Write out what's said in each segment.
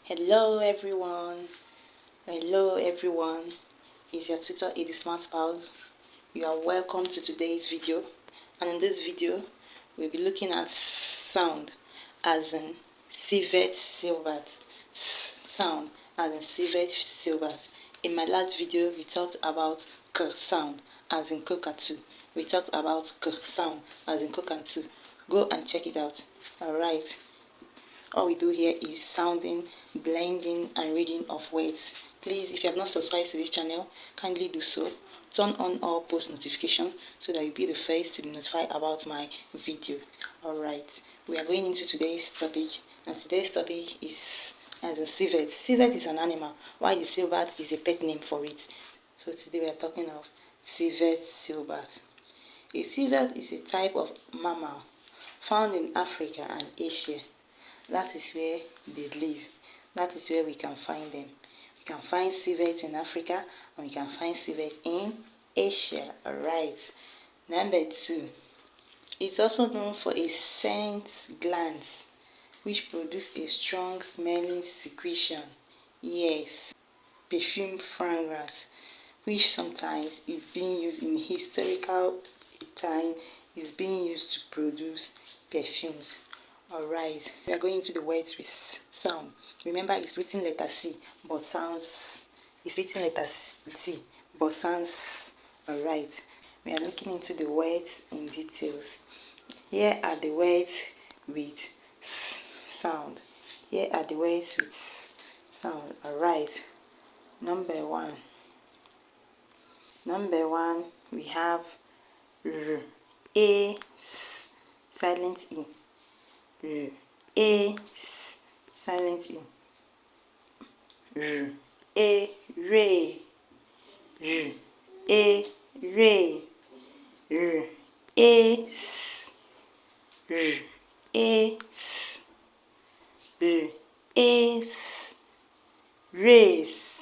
Hello everyone. It's your tutor Edie Smart Pals. You are welcome to today's video, and in this video we'll be looking at sound as in civet silvat. Sound as in civet silvat. In my last video we talked about k sound as in cockatoo. We talked about k sound as in cockatoo. Go and check it out. Alright. All we do here is sounding, blending and reading of words. Please, if you have not subscribed to this channel, kindly do so. Turn on all post notifications so that you'll be the first to be notified about my video. Alright, we are going into today's topic, and today's topic is as a civet. Civet is an animal, while the silvat is a pet name for it. So today we are talking of civet silvat. A civet is a type of mammal found in Africa and Asia. That is where they live. That is where we can find them. We can find civets in Africa, and we can find civets in Asia. Alright. Number 2. It's also known for a scent gland, which produces a strong smelling secretion. Yes, perfume fragrance, which sometimes is being used in historical time, is being used to produce perfumes. Alright, we are going into the words with sound. Remember, it's written letter C, but sounds. It's written letter C, but sounds. Alright, we are looking into the words in details. Here are the words with sound. Here are the words with sound. Alright, number 1. Number 1, we have R, A, S, silent E. R, A, S, silent E. R, A, ray. R, A, ray. R, A, S. R, A, S. R, A, S. Race.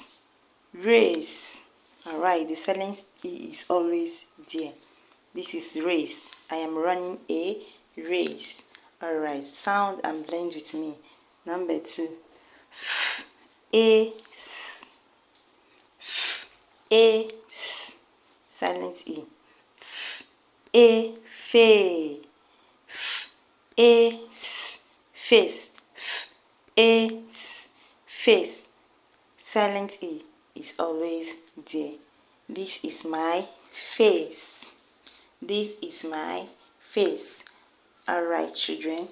Race. Alright, the silent E is always there. This is race. I am running a race. Alright, sound and blend with me. Number 2. A, S. A, S. Silent E. A, fe. A, S. Face. A, S. Face. Silent E is always there. This is my face. This is my face. Alright, children,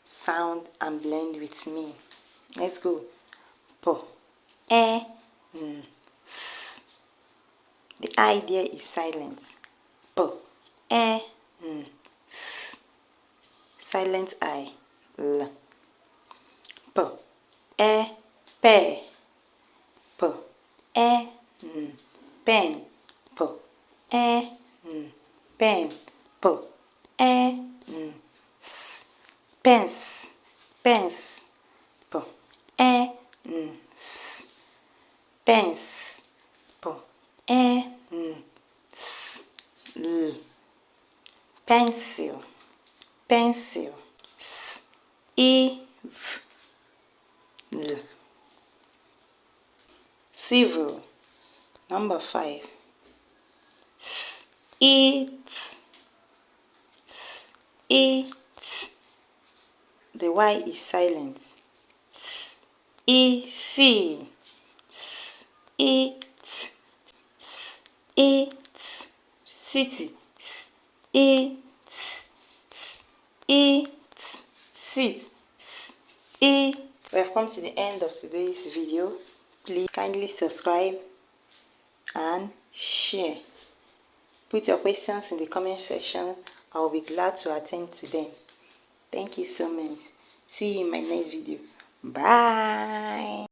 sound and blend with me. Let's go. Po, e, n, s. The idea is silent. Po, e, n, s. Silent I, l. Po, e, pe. Po, e, n, pen. Po, e, n, pen. Po, e, n, s. Pence. Pence. Po, e, n, s. Pence. Po, e, n, s. L. Pencil. Pencil. S, e, v, l. Civil. Number 5. S, eat. S, eat. The Y is silent. S, e, see. S, eat. S, eat. City. S, eat. S, eat. Sit. S, eat. We have come to the end of today's video. Please kindly subscribe and share. Put your questions in the comment section. I will be glad to attend to them. Thank you so much. See you in my next video. Bye.